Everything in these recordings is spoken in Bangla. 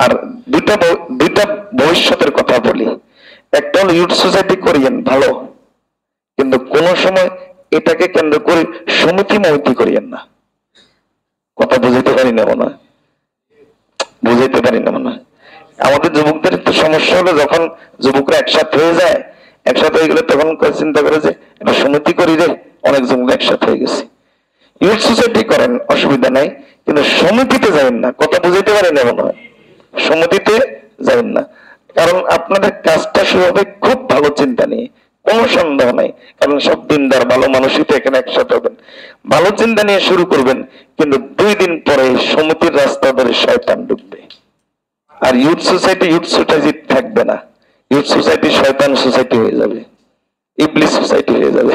আর দুইটা দুইটা ভবিষ্যতের কথা বলি। একটা হলো ইউথ সোসাইটি করিয়েন ভালো, কিন্তু কোন সময় এটাকে কেন্দ্র করে সমিতি মমিতি করিয়েন না। কথা বুঝাইতে পারি না মনে হয়, বুঝাইতে পারি না মনে হয়। আমাদের যুবকদের একটু সমস্যা হলো, যখন যুবকরা একসাথে হয়ে যায়, একসাথে হয়ে গেলে তখন চিন্তা করে যে একটা সমিতি করি রে, অনেক যুবক একসাথে হয়ে গেছে। ইউথ সোসাইটি করেন, অসুবিধা নাই, কিন্তু সমিতিতে যাবেন না। কথা বুঝাইতে পারি না মনে হয়, সমিতিতে যাবেন না। কারণ আপনাদের কাজটা শুরু হবে খুব ভালো চিন্তা নিয়ে, কোনো সন্দেহ নাই। কারণ সব দিনদার ভালো মানুষই তো এখানে একসাথে হবেন, ভালো চিন্তা নিয়ে শুরু করবেন। কিন্তু 2 দিন পরে সমিতির রাস্তা ধরে শয়তান ঢুকবে, আর ইউথ সোসাইটি থাকবে না। ইউথ সোসাইটি শয়তান সোসাইটি হয়ে যাবে, ইবলিস সোসাইটি হয়ে যাবে।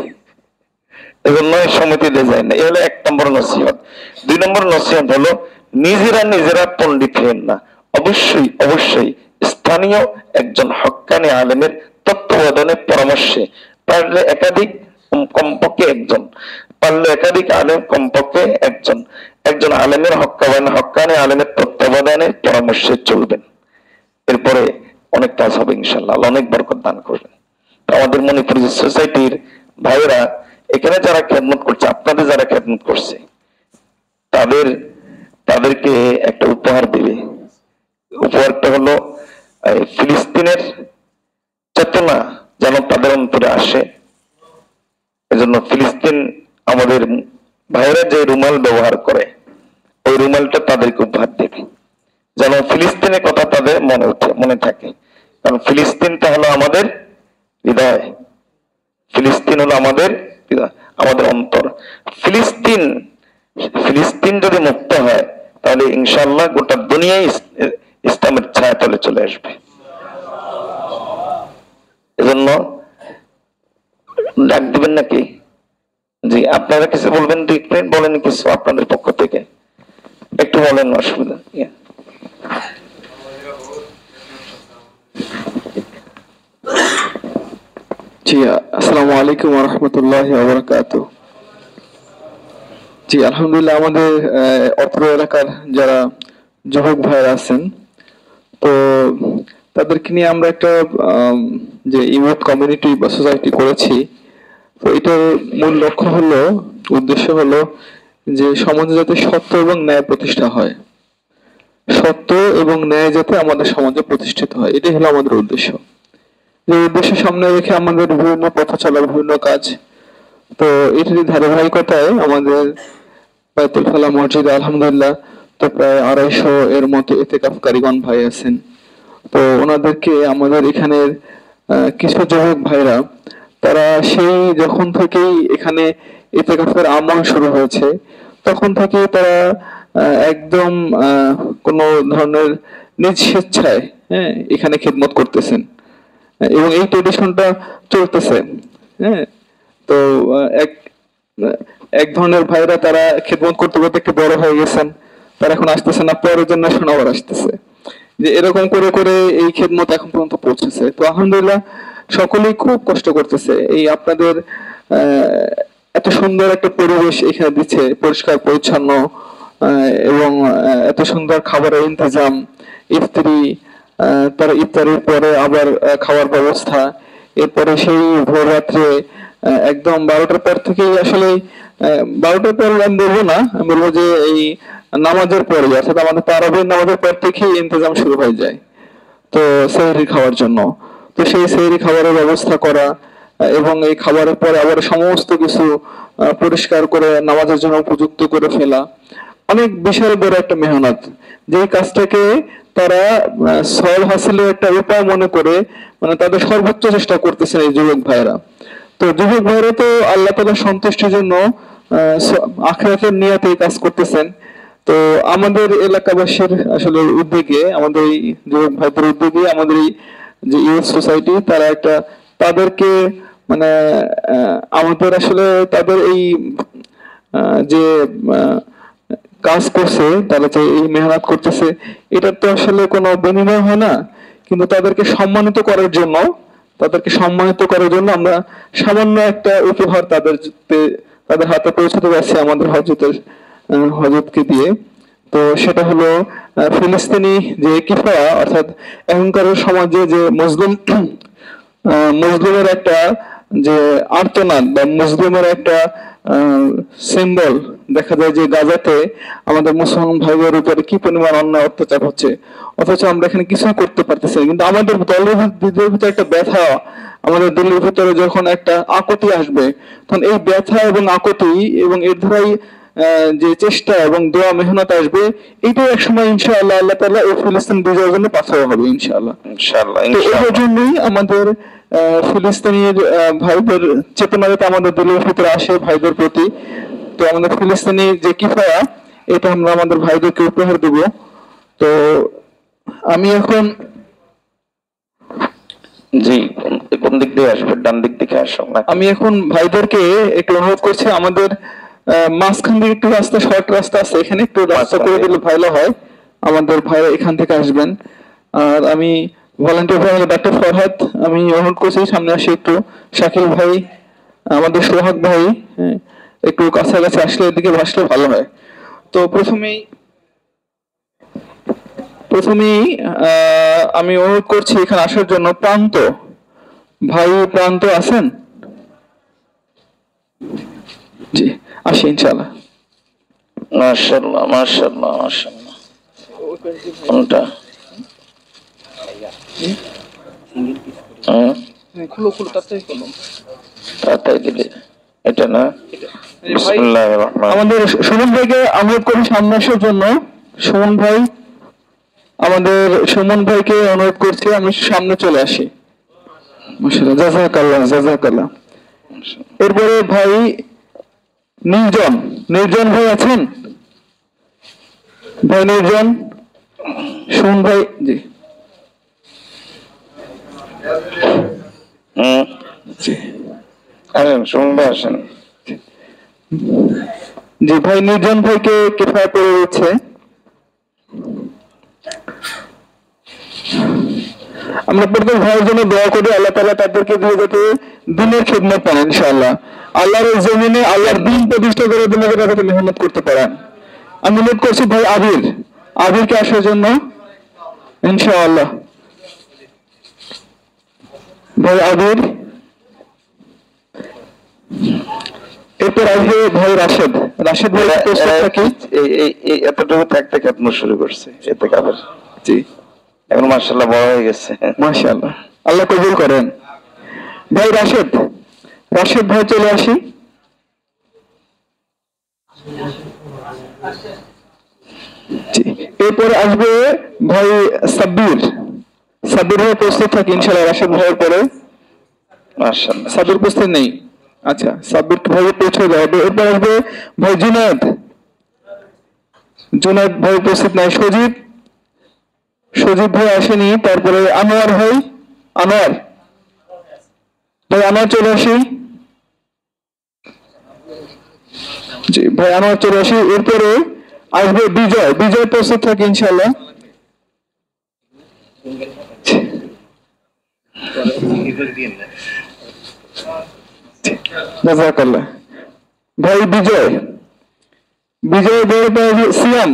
এজন্য সমিতিতে যায় না। এ হলো 1 নম্বর নসিহত। 2 নম্বর নসিহত হলো নিজেরা পণ্ডিত হন না। অবশ্যই অবশ্যই স্থানীয় একজন হক্কানি আলেমের তত্ত্বাবধানে পরামর্শে, পারলে একাধিক, কমপক্ষে একজন, পারলে একাধিক আলেম, কমপক্ষে একজন আলেমের হক্কানি আলেমের তত্ত্বাবধানে পরামর্শে চলবেন। এরপরে অনেক কাজ হবে ইনশাল্লাহ, অনেক বরকত দান করবেন। আমাদের মণিপুর সোসাইটির ভাইয়েরা এখানে যারা খেদমত করছে, আপনাদের যারা খেদমত করছে, তাদেরকে একটা উপহার দিবে। উপহারটা হলো ফিলিস্তিনের চেতনা যেন তাদের অন্তরে আসে। এজন্য ফিলিস্তিন, আমাদের ভাইয়েরা যে রুমাল ব্যবহার করে, ওই রুমালটা তাদেরকে উপহার দেবে, যেন ফিলিস্তিনের কথা তাদের মনে থাকে। কারণ ফিলিস্তিনটা হলো আমাদের হৃদয়, ফিলিস্তিন হলো আমাদের অন্তর। ফিলিস্তিন যদি মুক্ত হয়, তাহলে ইনশাআল্লাহ গোটা দুনিয়ায় ইসলামের ছায়াতলে চলে আসবে। এজন্য ডাক দিবেন নাকি? জি, আপনারা কিছু বলবেন? বলেন কিছু আপনাদের পক্ষ থেকে, একটু বলেন, অসুবিধা। জি, আসসালামু আলাইকুম ওয়া রাহমাতুল্লাহি ওয়া বারাকাতুহু। জি, আলহামদুলিল্লাহ, আমাদের অত্র এলাকার যারা যুবক ভাইরা আছেন, তো তাদেরকে নিয়ে আমরা একটা যে ইউথ কমিউনিটি বা সোসাইটি করেছি। তো এটার মূল লক্ষ্য হলো, উদ্দেশ্য হলো যে সমাজে যাতে সত্য এবং ন্যায় প্রতিষ্ঠা হয়, সত্য এবং ন্যায় যাতে আমাদের সমাজে প্রতিষ্ঠিত হয়, এটাই হলো আমাদের উদ্দেশ্য। যে উদ্দেশ্য সামনে রেখে আমাদের বিভিন্ন পথ চলা, বিভিন্ন কাজ। তো এটারই ধারাবাহিকতায় আমাদের বাইতুল ফালাহ মসজিদে আলহামদুলিল্লাহ তো প্রায় 250 এর মতো ইতিকাফকারীগণ ভাই আছেন। তো ওনাদেরকে আমাদের এখানের কিছু যুবক ভাইরা, তারা সেই যখন থেকেই এখানে ইতিকাফের আমল শুরু হয়েছে, তখন থেকেই তারা একদম কোনো ধরনের নিজ স্বেচ্ছায় এখানে খিদমত করতেছেন, এবং এই ট্রেডিশনটা চলতেছে। হ্যাঁ, তো এক এক ধরনের ভাইরা তারা খেদমত করতে করতে একটু বড় হয়ে গেছেন, তারা এখন আসতেছে না, পরের জেনারেশন আবার আসতেছে, যে এরকম করে করে এই খেদমত এখন পর্যন্ত পৌঁছেছে। তো আলহামদুলিল্লাহ সকলেই খুব কষ্ট করতেছে। এই আপনাদের এত সুন্দর একটা পরিবেশ এখানে দিচ্ছে, পরিষ্কার পরিচ্ছন্ন, এবং এত সুন্দর খাবারের ইন্তজাম, ইফতারি, তার ইফতারের পরে আবার খাওয়ার ব্যবস্থা, এরপরে সেই ভোর রাত্রে একদম 12টার পর থেকেই, আসলে 12টার পর আমি বলবো না, আমি বলবো যে এই নামাজের পরে, অর্থাৎ আমাদের তারাবির নামাজের পর থেকেই ইন্তজাম শুরু হয়ে যায় তো সেহরি খাওয়ার জন্য। তো সেই সেহরি খাবারের ব্যবস্থা করা, এবং এই খাবারের পরে আবার সমস্ত কিছু পরিষ্কার করে নামাজের জন্য উপযুক্ত করে ফেলা, অনেক বিশাল বড় একটা মেহনত। যে কাজটাকে তারা সওয়াব হাসিলের একটা উপায় মনে করে, মানে তাদের সর্বোচ্চ চেষ্টা করতেছেন এই যুবক ভাইরা। তো যুবক ভাইরা তো আল্লাহ তাআলার সন্তুষ্টির জন্য আখিরাতের নিয়তে কাজ করতেছেন। তো আমাদের এলাকাবাসীর আসলে উদ্যোগে, আমাদের এই যুবক ভাইদের উদ্যোগে, আমাদের এই যে ইউথ সোসাইটি, তারা একটা তাদেরকে মানে আমাদের আসলে তাদের এই যে কাজ করছে, তারা যে এই মেহনত করতেছে, এটা তো আসলে কোনো বিনিময় হয় না, কিন্তু তাদেরকে সম্মানিত করার জন্য, আমরা সামান্য একটা উপহার তাদের হাতে পৌঁছাতে যাচ্ছি আমাদের হজরতকে দিয়ে। তো সেটা হলো ফিলিস্তিনি যে কিফায়া, অর্থাৎ এখনকার সমাজে যে মুসলিমের একটা যে আর্তনাদ বা মুসলিমের একটা সিম্বল দেখা যায় যে গাজাতে আমাদের মুসলমান ভাইদের উপরে কি পরিমাণ অন্যায় অত্যাচার হচ্ছে, অথচ আমরা এখানে কিছুই করতে পারতেছি না। কিন্তু আমাদের দলের ভিতরে একটা ব্যথা, আমাদের দলের ভিতরে যখন একটা আকুতি আসবে, তখন এই ব্যথা এবং আকুতি এবং এর ধারাই যে চেষ্টা এবং দোয়া মেহনত আসবে, এইটাই একসময় ইনশাআল্লাহ আল্লাহ তাআলা এই ফিলিস্তিন বিজয়ের জন্য পাথর হবে ইনশাআল্লাহ। ইনশাআল্লাহ তো ইনশাআল্লাহ। এর জন্যই আমাদের ফিলিস্তিনির ভাইদের চেতনা যাতে আমাদের দলের ভিতরে আসে ভাইদের প্রতি। তো আমাদের ফিলিস্তিনি যে কিফায়া, এটা আমরা আমাদের ভাইদেরকে উপহার দেব। তো আমি এখন জি, কোন দিক দিয়ে আসবে? ডান দিক থেকে আসো না? আমি এখন ভাইদেরকে একটু অনুরোধ করছি, আমাদের মাঝখান দিয়ে একটু রাস্তা, শর্ট রাস্তা আছে, এখানে একটু রাস্তা করে দিলে ভালো হয়। আমাদের ভাইরা এখান থেকে আসবেন। আর আমি ভলান্টিয়ার ভাই ডাক্তার ফরহাদ, আমি অনুরোধ করছি সামনে আসে একটু। শাকিল ভাই, আমাদের সোহাগ ভাই, একটু কাছাকাছি আসলে এদিকে আসলে ভালো হয়। তো প্রথমেই আমি অনুরোধ করছি এখানে আসার জন্য প্রান্ত ভাই। প্রান্ত আছেন? জি, আসি ইনশাআল্লাহ। মাশাআল্লাহ মাশাআল্লাহ মাশাআল্লাহ। কোনটা? খুলো খুলো, তাড়াতাড়ি খুলো। তাড়াতাড়ি দিলে এটা না? বিসমিল্লাহির রহমানির আমাদের সুমন ভাইকে অনুরোধ করি সামনে আসার জন্য। সুমন ভাই, আমাদের সুমন ভাইকে অনুরোধ করছি আমি সামনে চলে আসি। মাশাআল্লাহ, জাযাকাল্লাহ জাযাকাল্লাহ। এরপরে ভাই নির্জন, নির্জন ভাই আছেন? ভাই নির্জন, সুমন ভাই, জি জি আসেন, শুনবে আসেন। জি ভাই নির্জন ভাইকে কিফায়া করে দিচ্ছে। আমরা প্রত্যেক ভাইয়ের জন্য দোয়া করি, আল্লাহ তাআলা তাদেরকে দিয়ে যাতে দিনের খিদমত পান ইনশাআল্লাহ। আল্লাহর এই জমিনে আল্লাহর দ্বীন প্রতিষ্ঠা করে দিনের যাতে মেহনত করতে পারেন। আমি অনুরোধ করছি ভাই আবিরকে আসার জন্য ইনশাআল্লাহ। ভাই আবির, এরপর আসবে ভাই রাশেদ। রাশেদ ভাই প্রস্তুত থাকি। এই এতটুকু থাকতে কাটনো শুরু করছে, এতে কাপের। জি, এখন মাশাআল্লাহ বড় হয়ে গেছে। মাশাআল্লাহ, আল্লাহ কবুল করেন। ভাই রাশেদ, রাশেদ ভাই চলে আসি। জি, এরপরে আসবে ভাই সাব্বির। সাব্বির ভাই প্রস্তুত থাকি ইনশাআল্লাহ রাশেদ ভাইয়ের পরে। মাশাআল্লাহ। সাব্বির প্রস্তুত নেই? আচ্ছা, সাব্বির ভাই পৌঁছে যাবে। এরপর আসবে ভাই জুনায়েদ। জুনায়েদ ভাই প্রস্তুত নাই। সজীব ভাই আসেনি। তারপরে আনোয়ার ভাই, আনোয়ার ভাই, আনোয়ার চলে আসি। জি ভাই, আনোয়ার চলে আসি। এরপরে আসবে বিজয়। বিজয় প্রস্তুত থাকি ইনশাআল্লাহ। জাযাকাল্লাহ। ভাই বিজয়, বিজয় ভাই সিয়াম।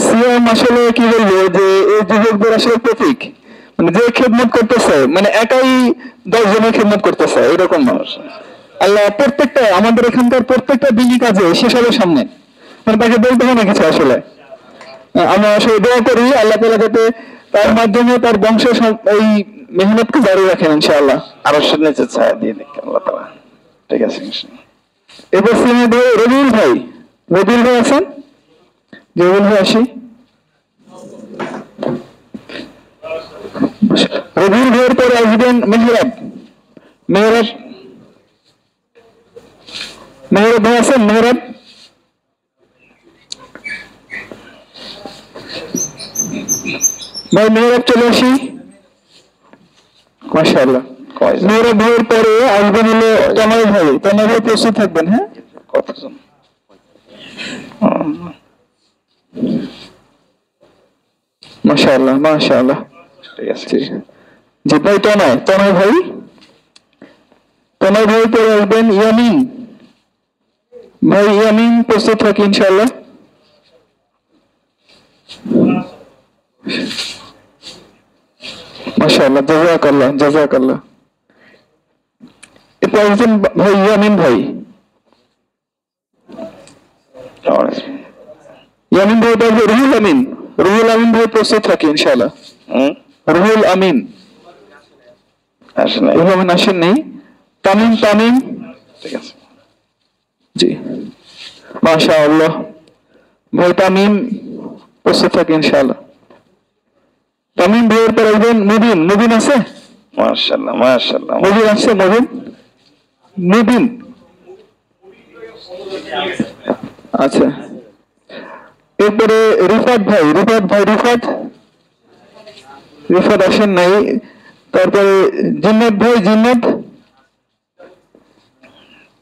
সিয়াম আসলে কি বলবো যে এই যুবকদের আসলে প্রতীক, মানে যে খেদমত করতেছে, মানে একাই 10 জনের খেদমত করতেছে এরকম মানুষ। আল্লাহ প্রত্যেকটা আমাদের এখানকার প্রত্যেকটা দিনই কাজে শেষ হবে সামনে, মানে তাকে বলতে হয় না কিছু আসলে। আমরা আসলে দোয়া করি আল্লাহ তাআলা যাতে তার মাধ্যমে তার বংশের এই মেহনতকে জারি রাখেন ইনশাআল্লাহ। আরো নিচে ছায়া দিয়ে দেখেন আল্লাহ তাআলা। ঠিক আছে ইনশাআল্লাহ। এবার সিনে ভাই রবিউল ভাই, রবিউল ভাই আছেন? রবিউল ভাই আসি। রবিউল ভাইয়ের পরে আসবেন মেহরাব। মেহরাব, মেহরাব ভাই আছেন? মেহরাব, ভাই মেহরাব চলে আসি। মাশাআল্লাহ। মেহরাব ভাইয়ের পরে আসবেন হলো তনয় ভাই। তনয় ভাই প্রস্তুত থাকবেন। হ্যাঁ, কতজন? মাশাআল্লাহ মাশাআল্লাহ। ঠিক আছে। জি ভাই, তনয় ভাই। তনয় ভাই পরে আসবেন ইয়ামিন ভাই, ইয়ামিন প্রস্তুত থাকি ইনশাআল্লাহ। মাশাআল্লাহ, জাযাকাল্লাহ জাযাকাল্লাহ। এরপর আসবেন ভাই ইয়ামিন ভাই। ইয়ামিন ভাই পরে রুহুল আমিন। রুহুল আমিন ভাই প্রস্তুত থাকি ইনশাআল্লাহ। রুহুল আমিন আসেন নাই? রুহুল আমিন আসেন নেই। তামিম তামিম ঠিক আছে। জি মাশাআল্লাহ ভাই, তামিম প্রস্তুত থাকি ইনশাআল্লাহ। তামিম ভাইয়ের পর আসবেন মুবিন। মুবিন আছে? মাশাআল্লাহ মাশাআল্লাহ। মুবিন আছে? মুবিন মুবিন আচ্ছা। এরপরে রিফাত ভাই। রিফাত ভাই, রিফাত রিফাত আসেন নাই। তারপরে জিন্নাত ভাই, জিন্নাত।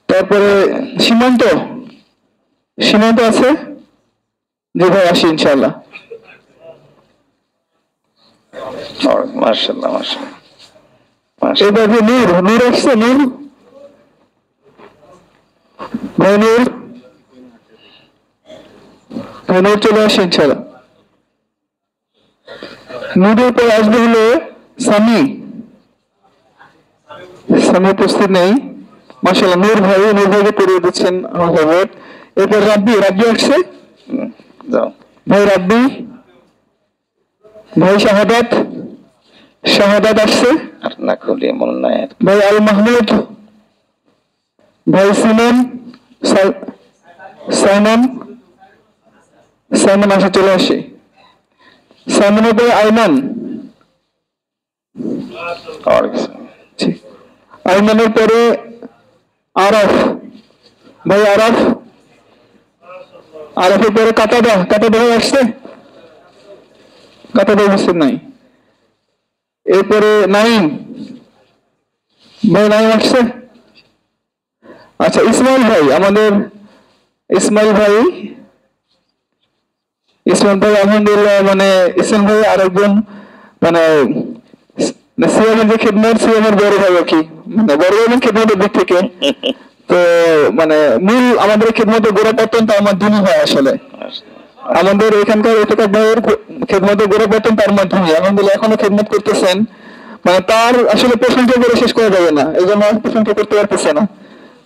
তারপরে সীমান্ত। সীমান্ত আছে? জি ভাই, আসি ইনশাআল্লাহ। মাশাআল্লাহ মাশাআল্লাহ। এবার যে নূর। নূর আসছে? নূর ভাই, নূর ভাই, নূর চলে আসে ইনশাআল্লাহ। নূরের পর আসবে হলো সামি। সামি প্রস্তুত নেই। মাশাআল্লাহ, নূর ভাই, নূর ভাইকে পড়িয়ে দিচ্ছেন আমার ফেভারিট। এরপর রাব্বি। রাব্বি আসছে? যাও ভাই রাব্বি। ভাই শাহাদাত। শাহাদাত আসছে? আর না খুলি মনে নাই আর। ভাই আল মাহমুদ। ভাই সিমন। সাইমন। সাইমন আসা, চলে আসে। সাইমনের পরে আইমান। আইমানের পরে আরফ। ভাই আরফ। আরফের পরে কাতাদা। কাতাদা ভাই আসছে? কাতাদা বুঝছেন নাই। এরপরে নাইম। ভাই নাইম আসছে? আচ্ছা, ইসমাইল ভাই আমাদের। ইসমাইল ভাই। ইসমাইল ভাই আলহামদুলিল্লাহ, মানে ইসমাইল ভাই আরেকজন মানে সিএমের যে খিদমত, সিএমের বড় ভাই আর কি, মানে বড় ভাই খিদমতের দিক থেকে। তো মানে মূল আমাদের খিদমতের গোড়াপত্তন তার মাধ্যমে হয় আসলে। আমাদের এখানকার এতকার ভাইয়ের খিদমতের গোড়াপত্তন তার মাধ্যমে আলহামদুলিল্লাহ এখনো খিদমত করতেছেন। মানে তার আসলে প্রশংসা করে শেষ করা যাবে না, এই জন্য প্রশংসা করতে পারতেছে না।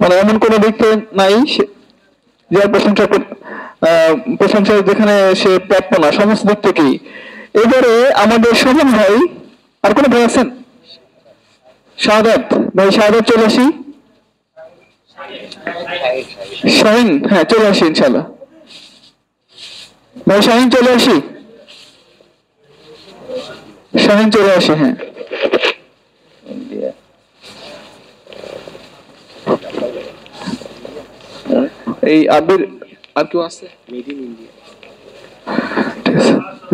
মানে এমন কোন দিক নাই যার প্রশংসা যেখানে সে প্রাপ্য না, সমস্ত দিক থেকেই। এবারে আমাদের শোভন ভাই। আর কোন ভাই আছেন? শাহাদাত ভাই। শাহাদাত চলে আসি। শাহিন, হ্যাঁ চলে আসি ইনশাআল্লাহ। ভাই শাহিন চলে আসি। শাহিন চলে আসি, হ্যাঁ। এই আবির আর কেউ আছে?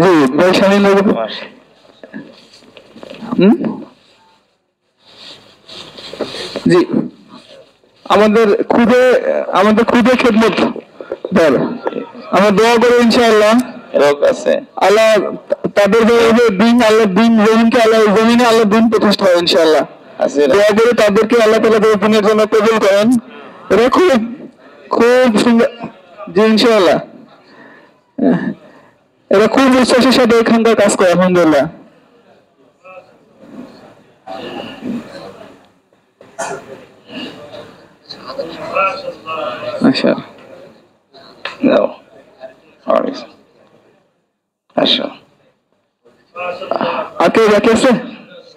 জি ভাই শাহিন। জি আমাদের খুদে খেদমত দল, আমরা দোয়া করি ইনশাআল্লাহ আল্লাহ তাদের দিন, আল্লাহ দিন জমিনকে, আল্লাহ জমিনে আল্লাহ দিন প্রতিষ্ঠা হয় ইনশাআল্লাহ। দোয়া করে তাদেরকে আল্লাহ তাআলা দিনের জন্য কবুল করেন। এরা খুব খুব সুন্দর। জি ইনশাআল্লাহ, এরা খুব বিশ্বাসের সাথে এখানকার কাজ করে আলহামদুলিল্লাহ।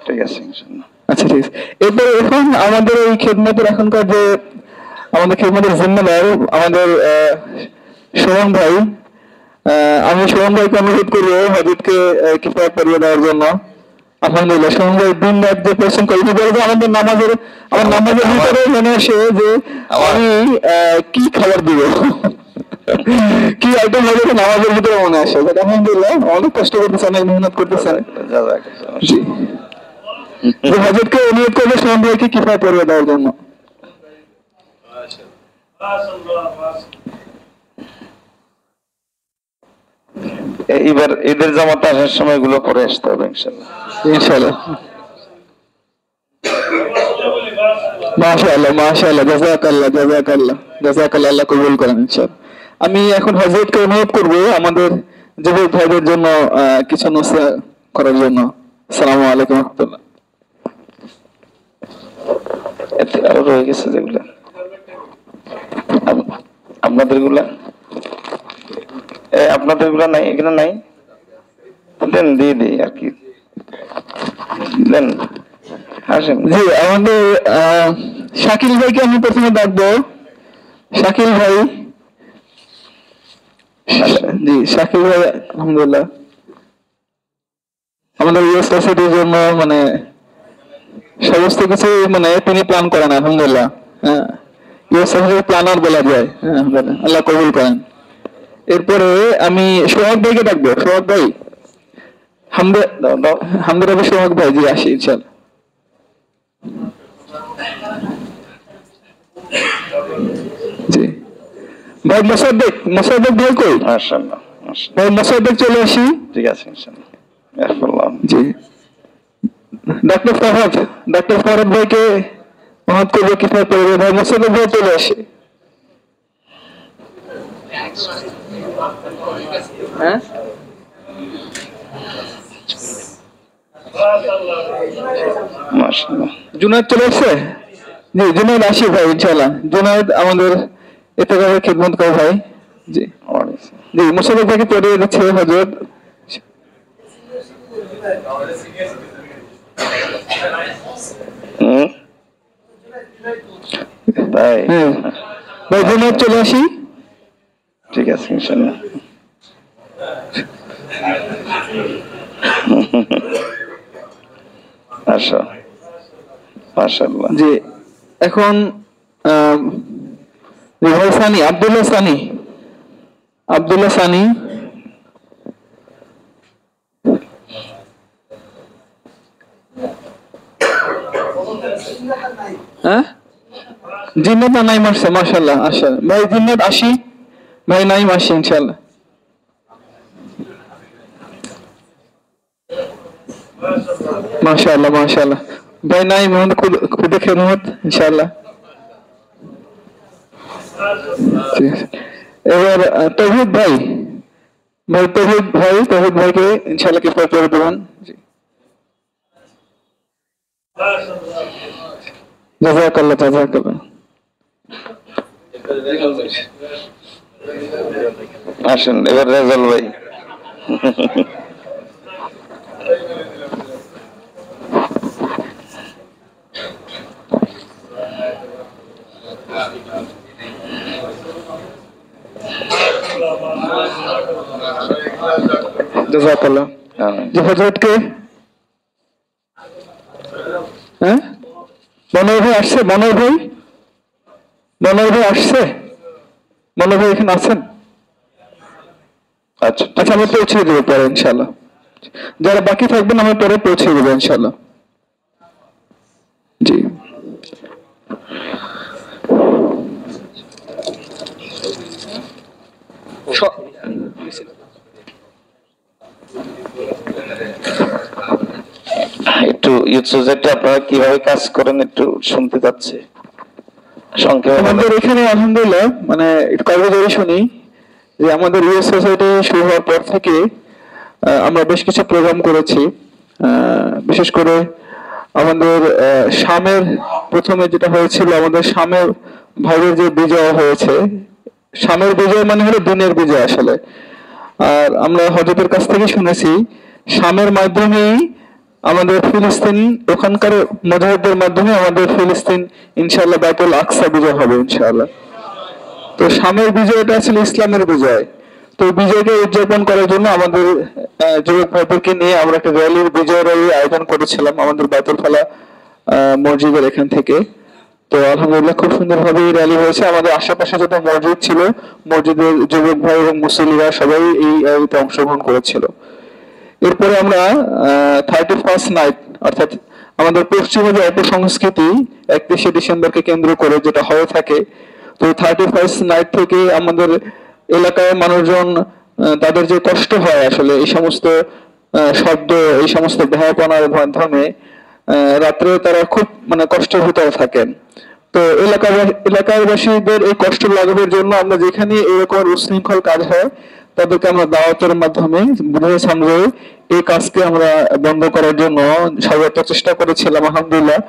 ঠিক আছে। আচ্ছা ঠিক আছে। এরপরে এখন আমাদের এই খেদমতের এখনকার যে আমাদের খেদমতের জিম্মেদার আমাদের সোহন ভাই। আমি সোহন ভাইকে অনুরোধ করবো হযরতকে কিফায়াত করিয়ে দেওয়ার জন্য। আলহামদুলিল্লাহ সোহন ভাই দিন রাত যে পরিশ্রম করে, আমাদের আমার নামাজের ভিতরে মনে আসে যে আমি কি খাবার দিব, কি আইটেম হবে নামাজের ভিতরে মনে আসে। আলহামদুলিল্লাহ অনেক কষ্ট করতেছে, অনেক মেহনত করতেছেন। হযরতকে অনুরোধ করবে সোহন ভাইকে কিফায়াত করিয়ে দেওয়ার জন্য। এবার ঈদের জামাতে আসার সময় গুলো পরে আসতে হবে ইনশাআল্লাহ। ইনশাআল্লাহ মাশাআল্লাহ মাশাআল্লাহ, জাযাকাল্লাহ জাযাকাল্লাহ জাযাকাল্লাহ, আল্লাহ কবুল করেন ইনশাআল্লাহ। আমি এখন হযরতকে অনুরোধ করব আমাদের যুবক ভাইদের জন্য কিছু নসিহত করার জন্য। আসসালামু আলাইকুম ওয়া রাহমাতুল্লাহ। এতে আরো রয়ে গেছে যেগুলো আপনাদের গুলা, আপনাদের গুলা নাই, এখানে নাই, দেন দিয়ে দিই আর কি, দেন আসেন। জি, আমাদের শাকিল ভাইকে আমি প্রথমে ডাকবো। শাকিল ভাই, জি শাকিল ভাই আলহামদুলিল্লাহ আমাদের ইউএস সোসাইটির জন্য মানে সমস্ত কিছু মানে তিনি প্ল্যান করেন আলহামদুলিল্লাহ। হ্যাঁ, ইউএস সোসাইটির প্ল্যানার বলা যায়। হ্যাঁ, আল্লাহ কবুল করেন। এরপরে আমি সোহাগ ভাইকে ডাকবো। সোহাগ ভাই, হামদা রবি সোহাগ ভাই, জি আসি ইনশাআল্লাহ। জি ভাই মোসাদ্দেক, মোসাদ্দেক ভাই কই? মাশাআল্লাহ ভাই মোসাদ্দেক চলে আসি। ঠিক আছে ইনশাআল্লাহ। আলহামদুলিল্লাহ। জি ডক্টর ফরহাদ ভাইকে অনুরোধ করবো কিভাবে করবে। ভাই মোসাদ্দেক ভাই চলে আসি। হ্যাঁ মাশাআল্লাহ। জুনায়েদ চলে আসছে। জি জুনায়েদ আসি ভাই ইনশাআল্লাহ। জুনায়েদ আমাদের এতে করে খিদমত করে ভাই। জি জি মোসাদ্দেক ভাইকে পড়িয়ে দিচ্ছে হযরত। তাই ভাই জুনায়েদ চলে আসি। ঠিক আছে ইনশাআল্লাহ। আচ্ছা মাশাআল্লাহ। জি এখন ভাই সানি, আব্দুল্লাহ সানি, আব্দুল্লাহ সানি। হ্যাঁ জিন্নাত নাই মারছে মাশাআল্লাহ। আচ্ছা ভাই জিন্নাত আসি, ভাই নাই আসি ইনশাআল্লাহ। মাশাআল্লাহ মাশাআল্লাহ, ভাই নাই মোহাম্মদ খুদে খেদমত ইনশাআল্লাহ। ঠিক আছে, এবার তৌহিদ ভাই, ভাই তৌহিদ ভাই, তৌহিদ ভাইকে ইনশাআল্লাহ কিফায়ত করে দেবেন। জি জাযাকাল্লাহ জাযাকাল্লাহ। আসেন এবার রেজাল ভাই। জাযাকাল্লাহ। জি হযরতকে, হ্যাঁ মনোহর ভাই আসছে, মনোহর ভাই, মনোহর ভাই আসছে, মনোহর ভাই এখানে আছেন? আচ্ছা আচ্ছা আমরা পৌঁছে দেবো পরে ইনশাআল্লাহ। যারা বাকি থাকবেন আমরা পরে পৌঁছে দেবো ইনশাআল্লাহ। জি একটু ইউথ সোসাইটি আপনারা কিভাবে কাজ করেন একটু শুনতে চাচ্ছি সংক্ষেপে। আমাদের এখানে আলহামদুলিল্লাহ মানে একটু কাগজে শুনি যে আমাদের ইউএস সোসাইটি শুরু হওয়ার পর থেকে আমরা বেশ কিছু প্রোগ্রাম করেছি। বিশেষ করে আমাদের শামের প্রথমে যেটা হয়েছিল, আমাদের শামের ভাইয়ের যে বিজয় হয়েছে, শামের বিজয় মানে হলো দিনের বিজয় আসলে। আর আমরা হযরতের কাছ থেকে শুনেছি শামের মাধ্যমেই আমাদের ফিলিস্তিন, ওখানকার মুজাহিদদের মাধ্যমে আমাদের ফিলিস্তিন ইনশাআল্লাহ বাইতুল আকসা বিজয় হবে ইনশাআল্লাহ। তো শামের বিজয়টা আসলে ইসলামের বিজয়। তো বিজয়কে উদযাপন করার জন্য আমাদের যুবক ভাইদেরকে নিয়ে আমরা একটা র্যালির, বিজয় র্যালির আয়োজন করেছিলাম আমাদের বাইতুল ফালা মসজিদের এখান থেকে। তো আলহামদুলিল্লাহ খুব সুন্দরভাবে এই র্যালি হয়েছে। আমাদের আশেপাশে যত মসজিদ ছিল, মসজিদের যুবক ভাই এবং মুসল্লিরা সবাই এই র্যালিতে অংশগ্রহণ করেছিল। এরপরে আমরা 31st নাইট, অর্থাৎ আমাদের পশ্চিমে যে অপসংস্কৃতি 31শে ডিসেম্বরকে কেন্দ্র করে যেটা হয়ে থাকে, তো 31st নাইট থেকে আমাদের এলাকায় মানুষজন তাদের যে কষ্ট হয় আসলে এই সমস্ত শব্দ, এই সমস্ত ভয়াপনার মাধ্যমে রাত্রে তারা খুব মানে কষ্টের ভিতরে থাকেন। তো এলাকাবাসীদের এই কষ্ট লাঘবের জন্য আমরা যেখানে এরকম উচ্ছৃঙ্খল কাজ হয় তাদেরকে আমরা দাওয়াতের মাধ্যমে বুঝিয়ে সামলে এই কাজকে আমরা বন্ধ করার জন্য সর্বোচ্চ চেষ্টা করেছিলাম আলহামদুলিল্লাহ।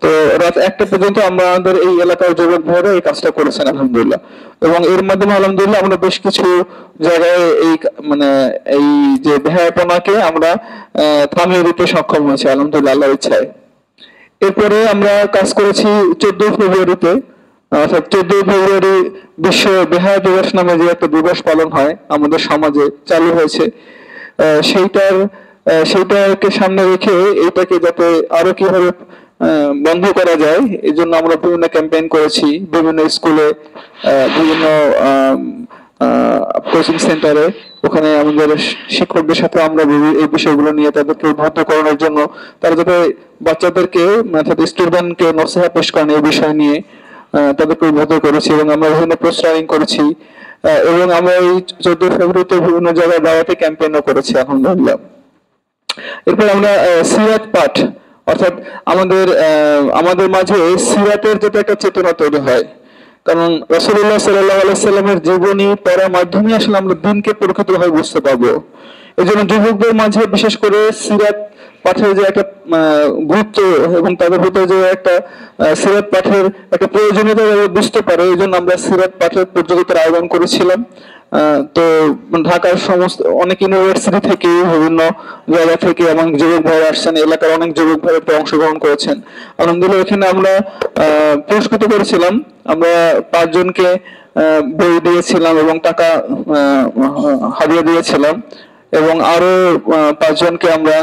তো রাত 1টা পর্যন্ত আমাদের এই এলাকার যুবক ভাইরা এই কাজটা করেছেন আলহামদুলিল্লাহ, এবং এর মাধ্যমে আলহামদুলিল্লাহ আমরা বেশ কিছু জায়গায় এই মানে এই যে বেহায়াপনাকে আমরা থামিয়ে দিতে সক্ষম হয়েছি আলহামদুলিল্লাহ আল্লাহর ইচ্ছায়। এরপরে আমরা কাজ করেছি 14 ফেব্রুয়ারিতে, অর্থাৎ 14 ফেব্রুয়ারি বিশ্ব বেহায়া দিবস নামে যে একটা দিবস পালন হয় আমাদের সমাজে চালু হয়েছে, সেইটাকে সামনে রেখে এইটাকে যাতে আরো কিভাবে বন্ধ করা যায় এই জন্য আমরা বিভিন্ন ক্যাম্পেইন করেছি, বিভিন্ন স্কুলে, বিভিন্ন কোচিং সেন্টারে, ওখানে আমাদের শিক্ষকদের সাথে আমরা এই বিষয়গুলো নিয়ে তাদেরকে উদ্বুদ্ধ করানোর জন্য তারা যাতে বাচ্চাদেরকে অর্থাৎ স্টুডেন্টকে নসিহত পেশ করেন এই বিষয় নিয়ে তাদেরকে উদ্বুদ্ধ করেছি, এবং আমরা বিভিন্ন পোস্টারিং করেছি, এবং আমরা এই 14 ফেব্রুয়ারিতে বিভিন্ন জায়গায় দাওয়াতি ক্যাম্পেইনও করেছি আলহামদুলিল্লাহ। এরপর আমরা সিরাত পাঠ, অর্থাৎ আমাদের মাঝে সিরাতের যাতে একটা চেতনা তৈরি হয়, কারণ রাসূলুল্লাহ সাল্লাল্লাহু আলাইহি সাল্লামের জীবনী পড়ার মাধ্যমে আসলে আমরা দিনকে প্রকৃতভাবে বুঝতে পারবো। এই জন্য যুবকদের মাঝে বিশেষ করে সিরাত পাঠের যে একটা গুরুত্ব এবং তাদের ভিতরে যে একটা সিরাত পাঠের একটা প্রয়োজনীয়তা বুঝতে পারে, এই জন্য আমরা সিরাত পাঠের প্রতিযোগিতার আয়োজন করেছিলাম। তো ঢাকার সমস্ত অনেক ইউনিভার্সিটি থেকে বিভিন্ন জায়গা থেকে এবং যুবক ভাই আসছেন, এলাকার অনেক যুবক ভাই অংশগ্রহণ করেছেন আলহামদুলিল্লাহ। এখানে আমরা পুরস্কৃত করেছিলাম, আমরা 5 জনকে বই দিয়েছিলাম এবং টাকা হাদিয়া দিয়েছিলাম, এবং আরো 5 জনকে আমরা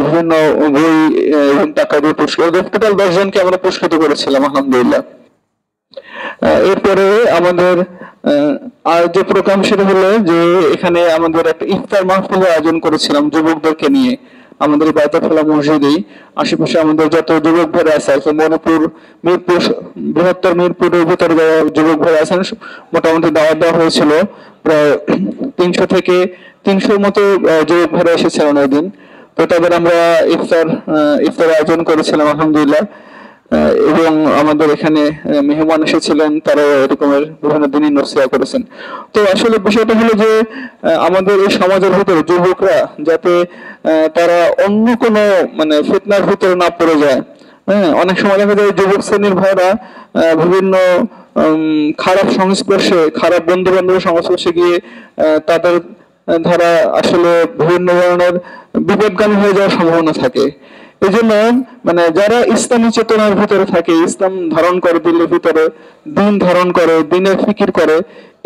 বিভিন্ন বই এবং টাকা দিয়ে পুরস্কৃত, টোটাল 10 জনকে আমরা পুরস্কৃত করেছিলাম আলহামদুলিল্লাহ। এরপরে আমাদের আর যে প্রোগ্রাম সেটা হলো যে এখানে আমাদের একটা ইফতার মাহফিলের আয়োজন করেছিলাম যুবকদেরকে নিয়ে আমাদের বায়তাফলা মসজিদেই। আশেপাশে আমাদের যত যুবক ভাইরা আছে, মণিপুর, মিরপুর, বৃহত্তর মিরপুরের ভিতরে যুবক ভাইরা আছেন মোটামুটি দাওয়াত দেওয়া হয়েছিল। প্রায় 300 থেকে 300 মতো যুবক ভাইরা এসেছিলেন ওই দিন। তো তাদের আমরা ইফতার আয়োজন করেছিলাম আলহামদুলিল্লাহ, এবং আমাদের এখানে মেহমান এসেছিলেন, তারা এরকমের বিভিন্ন দিনই নসিহত করেছেন। তো আসলে বিষয়টা হলো যে আমাদের এই সমাজের ভিতরে যুবকরা যাতে তারা অন্য কোনো মানে ফিতনার ভিতরে না পড়ে যায়। হ্যাঁ, অনেক সময় দেখা যায় যুবক শ্রেণীর ভাইরা বিভিন্ন খারাপ সংস্পর্শে, খারাপ বন্ধু বান্ধবের সংস্পর্শে গিয়ে তাদের ধারা আসলে বিভিন্ন ধরনের বিপদগামী হয়ে যাওয়ার সম্ভাবনা থাকে। এই জন্য মানে যারা ইসলামী চেতনার ভিতরে থাকে, ইসলাম ধারণ করে, দিলের ভিতরে দিন ধারণ করে, দিনের ফিকির করে,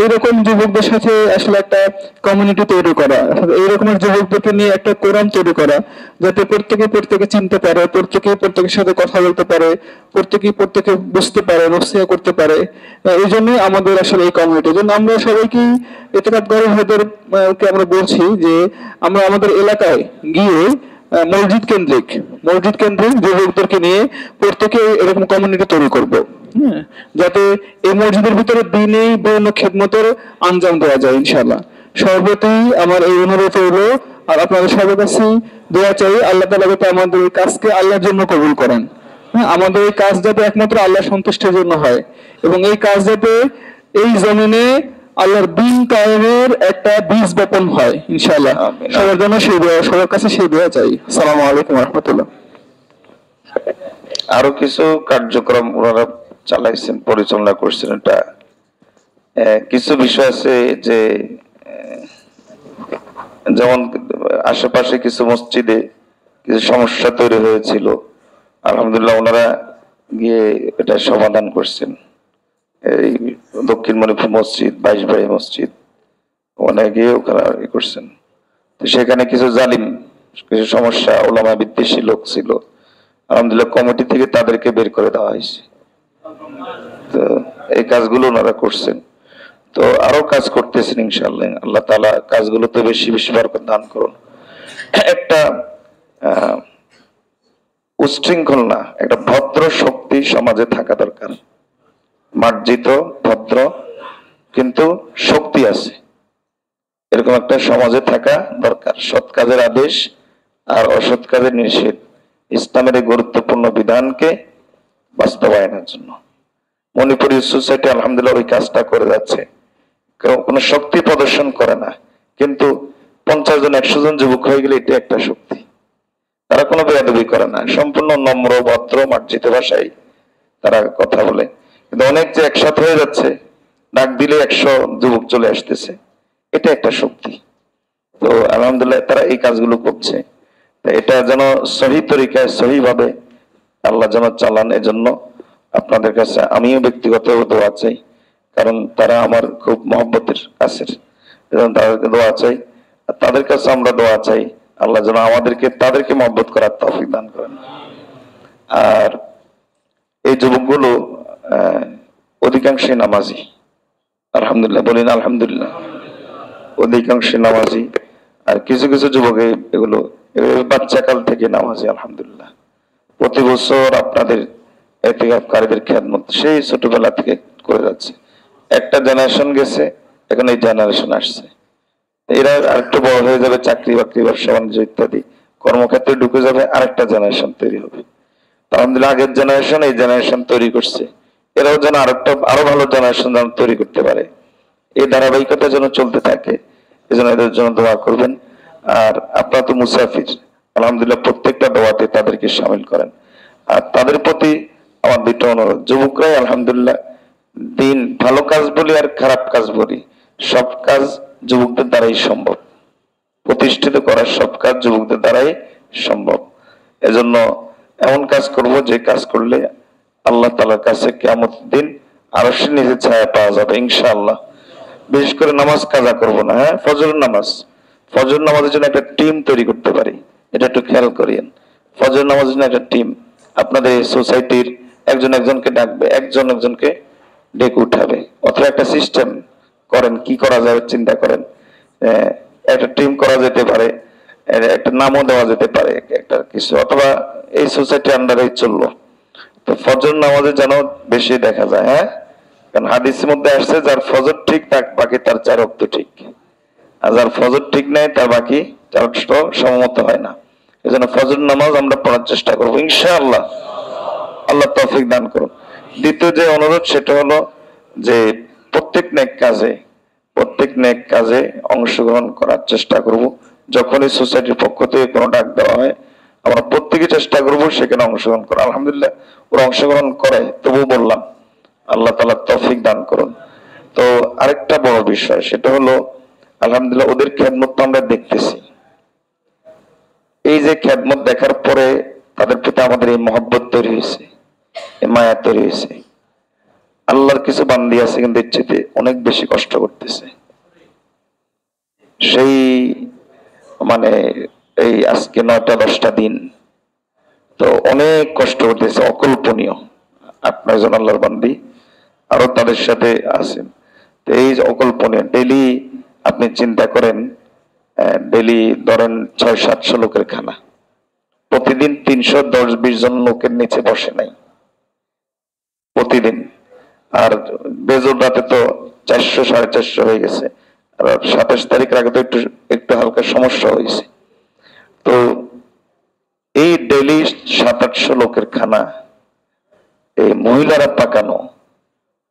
এরকম যুবকদের সাথে আসলে একটা কমিউনিটি তৈরি করা, এইরকম যুবকদেরকে নিয়ে একটা কোরআন তৈরি করা, যাতে প্রত্যেকে চিনতে পারে, প্রত্যেকের সাথে কথা বলতে পারে, প্রত্যেকে বুঝতে পারে, নসিহত করতে পারে। এই জন্যই আমাদের আসলে এই কমিউনিটির জন্য আমরা সবাইকে ইতিকাদগার ভাইদেরকে আমরা বলছি যে আমরা আমাদের এলাকায় গিয়ে মসজিদ কেন্দ্রিক যুবকদেরকে নিয়ে প্রত্যেকে এরকম কমিউনিটি তৈরি করব, যাতে এই মসজিদের ভিতরে দিনেই বিভিন্ন খেদমতের আঞ্জাম দেওয়া যায় ইনশাআল্লাহ। সর্বতই আমার এই অনুরোধ হইলো, আর আপনাদের সবার কাছে দোয়া চাই আল্লাহ তাআলা যাতে আমাদের এই কাজকে আল্লাহর জন্য কবুল করেন। আমাদের এই কাজ যাতে একমাত্র আল্লাহ সন্তুষ্টির জন্য হয়, এবং এই কাজ যাতে এই জমিনে আল্লাহর দিন কায়েমের একটা বীজ বপন হয় ইনশাআল্লাহ। সবার জন্য সবার কাছে সেই দোয়া চাই। আসসালামু আলাইকুম ওয়া রাহমাতুল্লাহ। আরো কিছু কার্যক্রম ওনারা চালাইছেন, পরিচালনা করছেন। এটা কিছু বিষয় আছে যে যেমন আশেপাশে কিছু মসজিদে কিছু সমস্যা তৈরি হয়েছিল, আলহামদুলিল্লাহ ওনারা গিয়ে এটা সমাধান করছেন। এই দক্ষিণ মণিপুর মসজিদ, 22 ভাই মসজিদ, ওখানে গিয়ে ওখানে করছেন। তো সেখানে কিছু জালিম, কিছু সমস্যা, ওলামা বিদ্বেষী লোক ছিল, আলহামদুলিল্লাহ কমিটি থেকে তাদেরকে বের করে দেওয়া হয়েছে। তো এই কাজগুলো ওনারা করছেন। তো আরো কাজ করতেছেন ইনশাআল্লাহ। আল্লাহ তাআলা কাজগুলোতে বেশি বেশি বরকত দান করুন। একটা উচ্ছৃঙ্খল না, একটা ভদ্র শক্তি সমাজে থাকা দরকার। মার্জিত, ভদ্র, কিন্তু শক্তি আছে, এরকম একটা সমাজে থাকা দরকার। সৎ কাজের আদেশ আর অসৎ কাজের নিষেধ, ইসলামের এই গুরুত্বপূর্ণ বিধানকে বাস্তবায়নের জন্য। মণিপুরি সোসাইটি আলহামদুলিল্লাহ ওই কাজটা করে যাচ্ছে, কেউ কোনো শক্তি প্রদর্শন করে না, কিন্তু 50 জন 100 জন যুবক হয়ে গেলে এটা একটা শক্তি। তারা কোনো বেয়াদবি করে না, সম্পূর্ণ নম্র ভদ্র মার্জিত ভাষায় তারা কথা বলে। কিন্তু অনেক যে একসাথে হয়ে যাচ্ছে, ডাক দিলে 100 যুবক চলে আসতেছে, এটা একটা শক্তি। তো আলহামদুলিল্লাহ তারা এই কাজগুলো করছে। তো এটা যেন সহি তরিকায় সহি ভাবে আল্লাহ যেন চালান, এজন্য আপনাদের কাছে আমিও ব্যক্তিগত দোয়া চাই, কারণ তারা আমার খুব মহব্বতের কাছের, এজন্য তাদেরকে দোয়া চাই। আর তাদের কাছে আমরা দোয়া চাই আল্লাহ যেন আমাদেরকে তাদেরকে মহব্বত করার তৌফিক দান করেন। আর এই যুবকগুলো অধিকাংশই নামাজি, আলহামদুলিল্লাহ বলি না আলহামদুলিল্লাহ, অধিকাংশই নামাজি। আর কিছু কিছু যুবক এগুলো বাচ্চা কাল থেকে নামাজি আলহামদুলিল্লাহ। প্রতি বছর আপনাদের এতিকাফকারীদের খেদমত সেই ছোটবেলা থেকে করে যাচ্ছে। একটা জেনারেশন গেছে, এখন এই জেনারেশন আসছে, এরা আরেকটু বড় হয়ে যাবে, চাকরি বাকরি ব্যবসা বাণিজ্য ইত্যাদি কর্মক্ষেত্রে ঢুকে যাবে, আরেকটা জেনারেশন তৈরি হবে। আলহামদুলিল্লাহ আগের জেনারেশন এই জেনারেশন তৈরি করছে, এরাও যেন আরো ভালো জেনারেশন যেন তৈরি করতে পারে, এই ধারাবাহিকতা যেন চলতে থাকে, এজন্য এদের জন্য দোয়া করবেন। আর আপনারা তো মুসাফির, আলহামদুলিল্লাহ প্রত্যেকটা দোয়াতে তাদেরকে সামিল করেন। আর তাদের প্রতি আমার দুটো অনুরোধ, যুবকরাই আলহামদুলিল্লাহ দিন ভালো কাজ বলি আর খারাপ কাজ বলি, সব কাজ যুবকদের দ্বারাই সম্ভব, প্রতিষ্ঠিত করার সব কাজ যুবকদের দ্বারাই সম্ভব। এজন্য এমন কাজ করব যে কাজ করলে আল্লাহ তাআলার কাছে কিয়ামত দিন আরশের নিচে ছায়া পাওয়া যাবে ইনশাআল্লাহ। বিশেষ করে নামাজ কাজা করব না, হ্যাঁ ফজর নামাজ, ফজর নামাজের জন্য একটা টিম তৈরি করতে পারি, এটা একটু খেয়াল করিয়েন। ফজর নামাজের জন্য একটা টিম, আপনাদের সোসাইটির একজন একজনকে ডাকবে, একজন একজনকে ডেকে উঠাবে, অথবা একটা সিস্টেম করেন, কি করা যাবে চিন্তা করেন। একটা টিম করা যেতে পারে, একটা নামও দেওয়া যেতে পারে একটা কিছু, অথবা এই সোসাইটির আন্ডারে চললো। তো ফজর নামাজে যেন বেশি দেখা যায়, হ্যাঁ, কারণ হাদিসের মধ্যে আসছে যার ফজর ঠিক তার বাকি তার 4 ওয়াক্ত ঠিক, আর যার ফজর ঠিক নাই তার বাকি 4 ওয়াক্ত সমমত হয় না। এজন্য ফজর নামাজ আমরা পড়ার চেষ্টা করবো ইনশাআল্লাহ, আল্লাহ তৌফিক দান করুন। দ্বিতীয় যে অনুরোধ সেটা হলো যে প্রত্যেক নেক কাজে অংশগ্রহণ করার চেষ্টা করব। যখনই সোসাইটির পক্ষ থেকে কোনো ডাক দেওয়া হয় আমরা প্রত্যেকে চেষ্টা করব সেখানে অংশগ্রহণ করা। আলহামদুলিল্লাহ ওরা অংশগ্রহণ করে, তবু বললাম আল্লাহ তাআলা তৌফিক দান করুন। তো আরেকটা বড় বিষয় সেটা হলো আলহামদুলিল্লাহ ওদের খেদমত আমরা দেখতেছি, এই যে খেদমত দেখার পরে তাদের প্রতি আমাদের এই মহব্বত তৈরি হয়েছে, এই মায়া তৈরি হয়েছে। আল্লাহর কিছু বান্দি আছে কিন্তু এর চেয়ে অনেক বেশি কষ্ট করতেছে, সেই মানে এই আজকে 9টা-10টা দিন তো অনেক কষ্ট করতেছে, অকল্পনীয়। আপনার একজন আল্লাহর বান্দি আরো তাদের সাথে আছেন, তো এই যে অকল্পনীয়। ডেলি আপনি চিন্তা করেন, ডেলি ধরেন 600-700 লোকের খানা, প্রতিদিন 310-20 জন লোকের নিচে বসে নাই প্রতিদিন। আর বেজোর রাতে তো 400-450 হয়ে গেছে, আর 27 তারিখের আগে তো একটু হালকা সমস্যা হয়েছে। তো এই ডেলি 700-800 লোকের খানা এই মহিলারা পাকানো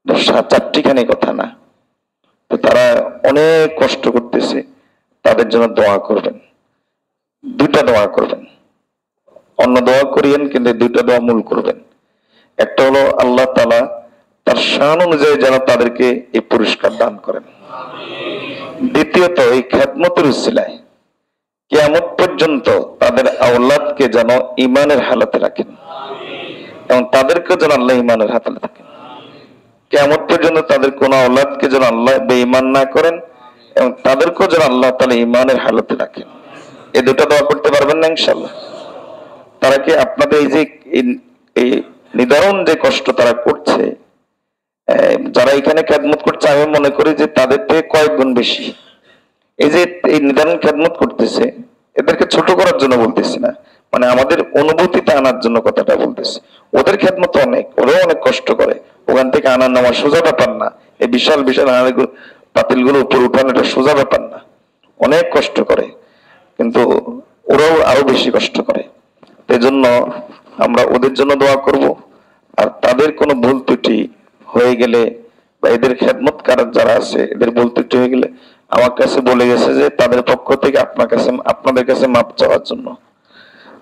4টি কথা না। তো তারা অনেক কষ্ট করতেছে, তাদের জন্য দোয়া করবেন, 2টা দোয়া করবেন, অন্য দোয়া করিয়েন কিন্তু 2টা দোয়া মূল করবেন। একটা হলো আল্লাহ তাআলা তার শান অনুযায়ী যেন তাদেরকে এই পুরস্কার দান করেন। দ্বিতীয়ত এই খেদমতের উসিলায় কিয়ামত পর্যন্ত তাদের আওলাদকে যেন ঈমানের হালাতে রাখেন এবং তাদেরকে যেন আল্লাহ ঈমানের হাতে রাখেন। কিয়ামত পর্যন্ত তাদের কোন আওলাদকে যেন আল্লাহ বেঈমান না করেন এবং তাদেরকেও যেন আল্লাহ তাআলা ঈমানের হালাতে রাখেন। এই 2টা দোয়া করতে পারবেন না ইনশাআল্লাহ? তারা কি আপনাদের এই যে এই নিদারুণ যে কষ্ট তারা করছে, যারা এখানে খেদমত করছে আমি মনে করি যে তাদের থেকে কয়েক গুণ বেশি। এই যে এই নিদারুণ খেদমত করতেছে, এদেরকে ছোট করার জন্য বলতেছি না, মানে আমাদের অনুভূতিতে আনার জন্য কথাটা বলতেছি। ওদের খেদমত অনেক, ওরাও অনেক কষ্ট করে, ওখান থেকে আনার নামার সোজা ব্যাপার না, এই বিশাল বিশাল পাতিল গুলো উপর উঠানো এটা সোজা ব্যাপার না, অনেক কষ্ট করে, কিন্তু ওরাও আরো বেশি কষ্ট করে। এই জন্য আমরা ওদের জন্য দোয়া করব। আর তাদের কোনো ভুল ত্রুটি হয়ে গেলে বা এদের খেদমতকার যারা আছে এদের বলতে একটু হয়ে গেলে আমার কাছে বলে গেছে যে তাদের পক্ষ থেকে আপনাদের কাছে মাপ চাওয়ার জন্য।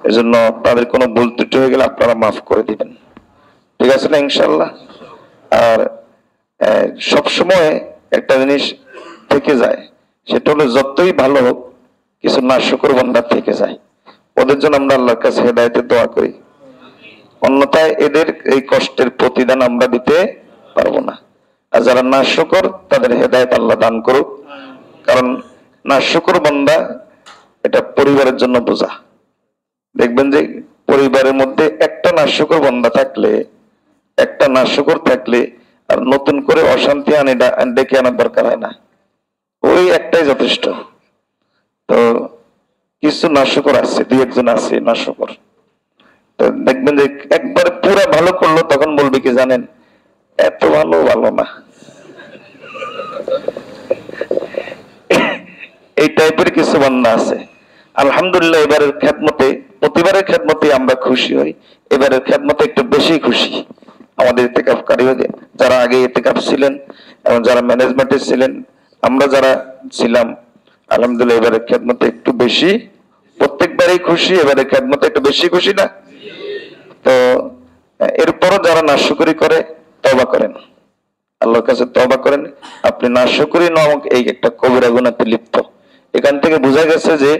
এজন্য তাদের কোনো ভুল ত্রুটি হয়ে গেলে আপনারা মাফ করে দিবেন, ঠিক আছে না ইনশাল্লাহ? আর সবসময় একটা জিনিস থেকে যায়, সেটা হলো যতই ভালো হোক কিছু নাশকর বান্দা থেকে যায়, ওদের জন্য আমরা আল্লাহর কাছে হেদায়েতের দোয়া করি, অন্যথায় এদের এই কষ্টের প্রতিদান আমরা দিতে পারবো না। আর যারা নাশকর তাদের হেদায়েত আল্লাহ দান করুক, কারণ নাশকর বান্দা এটা পরিবারের জন্য বোঝা। দেখবেন যে পরিবারের মধ্যে একটা নাশকর বান্দা থাকলে, একটা নাশকর থাকলে আর নতুন করে অশান্তি ডেকে আনার দরকার হয় না, ওই একটাই যথেষ্ট। তো কিছু নাশকর আছে, দুই একজন আছে নাশকর, তো দেখবেন যে একবারে পুরা ভালো করলো তখন বলবে কি জানেন, এত ভালো ভালো না। এই টাইপের কিছু বান্দা আছে। আলহামদুলিল্লাহ এবারের খেদমতে, প্রতিবারের খেদমতে আমরা খুশি হই, এবারের খেদমতে একটু বেশি খুশি। আমাদের ইতিকাফকারী যারা আগে ইতিকাফ ছিলেন এবং যারা ম্যানেজমেন্টে ছিলেন, আমরা যারা ছিলাম, আলহামদুলিল্লাহ এবারের খেদমতে একটু বেশি, প্রত্যেকবারই খুশি, এবারের খেদমতে একটু বেশি খুশি না? তো এরপরও যারা নাশকরি করে তওবা করেন, আল্লাহর কাছে তওবা করেন। আপনি নাশকরি নামক এই একটা কবিরা গুনাহতে লিপ্ত। এখান থেকে বোঝা গেছে যে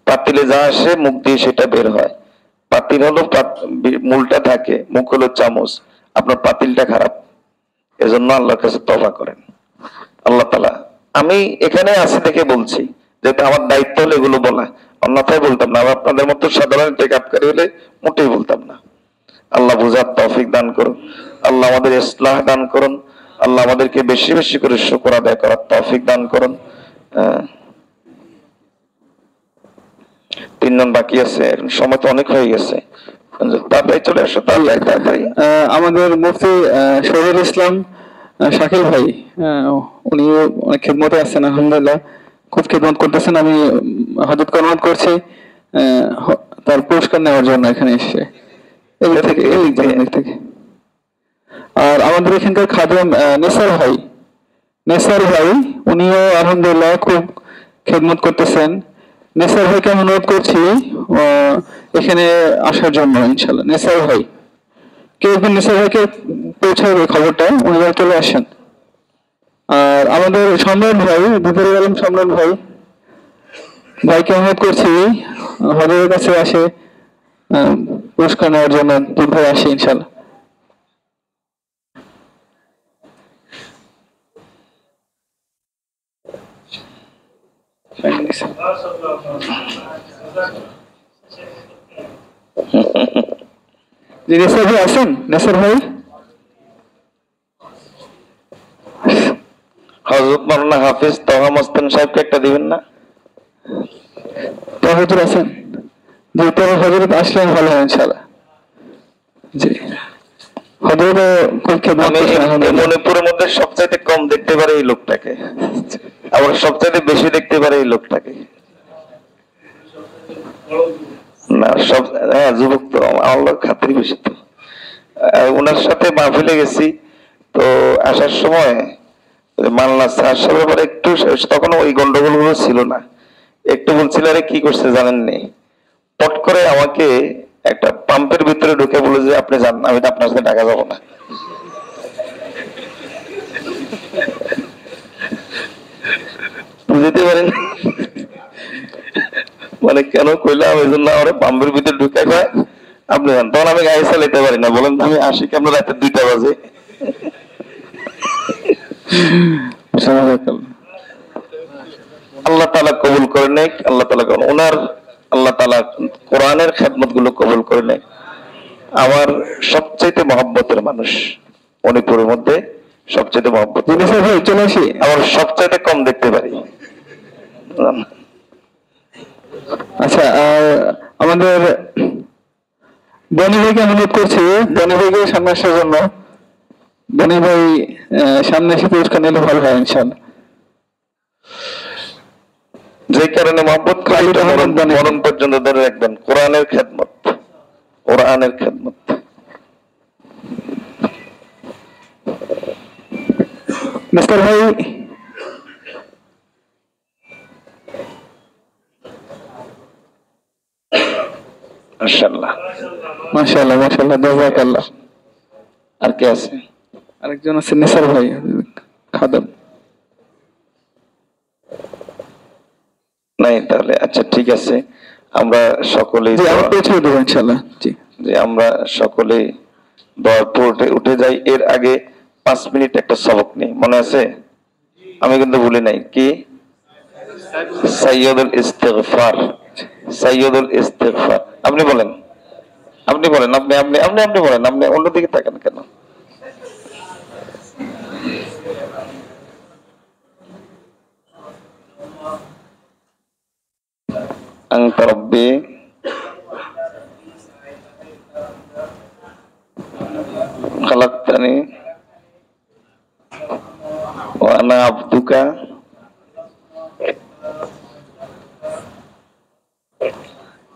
পাতিলে যা আসে মুখ দিয়ে সেটা বের হয়। পাতিল হলো মূলটা থাকে, মুখ হলো চামচ, আপনার পাতিলটা খারাপ, এজন্য আল্লাহর কাছে তওবা করেন। আল্লাহ তাআলা, আমি এখানে আছি দেখে বলছি, যেটা আমার দায়িত্ব হলো এগুলো বলা, অন্যথায় বলতাম না। আপনাদের মতো সাধারণ টেকআপকারী হলে মোটেই বলতাম না। আল্লাহ বুঝার তৌফিক দান করুন, আল্লাহ আমাদের ইসলাহ দান করুন, আল্লাহ আমাদেরকে বেশি বেশি করে শুকর আদায় করার তৌফিক দান করুন। 3 জন বাকি আছে, সময় তো অনেক হয়ে গেছে, তাড়াতাড়ি চলে আসো, তাড়াতাড়ি। আমাদের মুফতি শহীদুল ইসলাম শাকিল ভাই, উনি অনেক খেদমতে আছেন, আলহামদুলিল্লাহ খুব খেদমত করতেছেন। আমি হযরতকে অনুরোধ করছি তার পুরস্কার নেওয়ার জন্য এখানে এসে থেকে। আর আমাদের এখানকার খাদেম নেসার ভাই উনিও আলহামদুলিল্লাহ খুব খেদমত করতেছেন। নেসার ভাইকে আমি অনুরোধ করছি এখানে আসার জন্য ইনশাল্লাহ। নেসার ভাই, কেউ একজন নেসার ভাইকে পৌঁছাবে খবরটা, উনি চলে আসেন। আর আমাদের সম্রাট ভাই, বিপরীত আলম সম্রাট ভাইকে অনুরোধ করছি হজরের কাছে আসে পুরস্কার নেওয়ার জন্য। দুধ ভাই আসে ইনশাল্লাহ। নেসার ভাই আসেন, নেসার ভাই। হযরত মাওলানা হাফেজ তোহা মস্তান সাহেবকে একটা দিবেন না? হযরত আছেন জি, তবে হযরত আসলেন ভালো হয় ইনশাআল্লাহ। জি, হযরত খুব খেদমত করেন। মণিপুরের মধ্যে সবচাইতে কম দেখতে পারে এই লোকটাকে, আবার সবচাইতে বেশি দেখতে পারে এই লোকটাকে। না সব, হ্যাঁ যুবক তো আমার খাতির বেশি। তো ওনার সাথে মাহফিলে গেছি, তো আসার সময় মানলা স্যার সাহেবের ব্যাপারে একটু, তখন ওই গন্ডগোল গুলো ছিল না, একটু বলছিল আরে কি করছে জানেননি, পট করে আমাকে একটা পাম্পের ভিতরে ঢুকে বলে যে আপনি যান, আমি তো আপনার সাথে ঢাকা যাবো না। বুঝতে পারেন মানে কেন কইলাম, এই জন্য আমার পাম্পের ভিতরে ঢুকে যায় আপনি যান, তখন আমি গাড়ি চালাইতে পারি না, বলেন আমি আসি কেন রাতে 2টা বাজে। আল্লাহ তাআলা কবুল করে নেক, আল্লাহ তাআলা ওনার, আল্লাহ তাআলা কোরআনের খেদমত গুলো কবুল করে নেক। আমার সবচাইতে মহব্বতের মানুষ মণিপুরের মধ্যে, সবচাইতে মহব্বত। চলে আসি, আমার সবচাইতে কম দেখতে পারি। আচ্ছা, আমাদের বনি ভাইকে অনুরোধ করছি, বনি ভাইকে সামনে আসার জন্য। বনি ভাই সামনে এসে পুরস্কার নিলে ভালো হয় ইনশাআল্লাহ। যে কারণে মহব্বত মরণ পর্যন্ত ধরে রাখবেন, কোরআনের খেদমত, কোরআনের খেদমত। মিস্টার ভাই, মাশাআল্লাহ। মাশাআল্লাহ মাশাআল্লাহ, জাযাকাল্লাহ। আর কে আছে? আরেকজন আছে নিসার ভাই, খাদেম। নাই তাহলে আচ্ছা ঠিক আছে, আমরা সকলেই জি, আমি পৌঁছে দেবো ইনশাআল্লাহ। জি, যে আমরা সকলেই দোয়ার পড়ে উঠে যাই। এর আগে 5 মিনিট একটা সবক নেই, মনে আছে? আমি কিন্তু ভুলি নাই। কি? সাইয়্যিদুল ইস্তিগফার, সাইয়্যিদুল ইস্তিগফার। আপনি বলেন, আপনি বলেন, আপনি বলেন, আপনি অন্যদিকে তাকান কেন? আনতা রাব্বি খালাকতানি ওয়া আনা আবদুকা।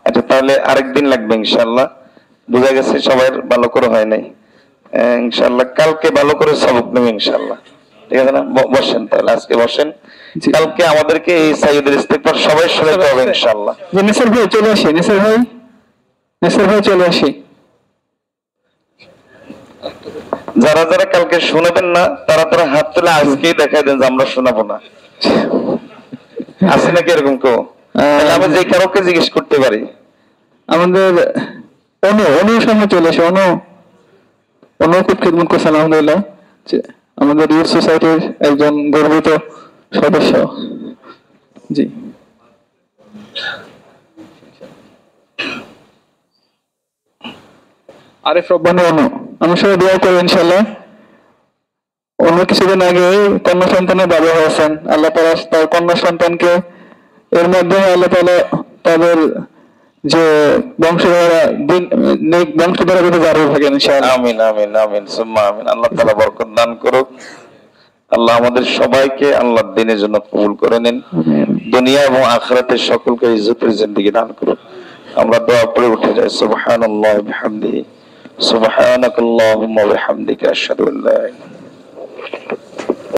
আচ্ছা তাহলে আরেকদিন লাগবে ইনশাআল্লাহ। বোঝা গেছে সবার ভালো করে হয় নাই। ইনশাআল্লাহ কালকে ভালো করে সবক নেব ইনশাআল্লাহ। ঠিক আছে না? বসেন তাহলে, আজকে বসেন। জি। কালকে আমাদেরকে এই সাইয়্যিদুল ইস্তিগফার সবাই শোনাতে হবে ইনশাআল্লাহ। জি, নিসার ভাই চলে আসি, নিসার ভাই, নিসার ভাই চলে আসি। যারা যারা কালকে শোনাবেন না তারা তারা হাত তুলে আজকেই দেখাই দেন যে আমরা শোনাবো না। আছে নাকি এরকম কেউ? তাহলে আমি যে কারোকে জিজ্ঞেস করতে পারি। আমাদের অনু সামনে চলে আসে। অনু খুব খিদমত করছে আলহামদুলিল্লাহ। যে আমাদের ইউথ সোসাইটির একজন গর্বিত সদস্য। জি, আরিফ রব্বানি অনু, আমার সবাই দোয়া করি ইনশাআল্লাহ। অন্য কিছুদিন আগে কন্যা সন্তানের বাবা হয়েছেন। আল্লাহ তাআলা তার কন্যা সন্তানকে এর মাধ্যমে আল্লাহ তাআলা তাদের যে বংশধরা বংশধরা যাতে জারি থাকেন ইনশাআল্লাহ। আমিন আমিন আমিন সুম্মা আমিন। আল্লাহ তাআলা বরকত দান করুক। আল্লাহ আমাদের সবাইকে আল্লাহর দ্বীনের জন্য কবুল করে নিন। দুনিয়া এবং আখিরাতে সকলকে ইজ্জতের জিন্দেগি দান করুন। আমরা দোয়া পড়ে উঠে যাই। সুবহানাল্লাহি ওয়া বিহামদিহি, সুবহানাকাল্লাহুম্মা ওয়া বিহামদিকা, আশহাদু আল্লা ইলাহা ইল্লা আনতা।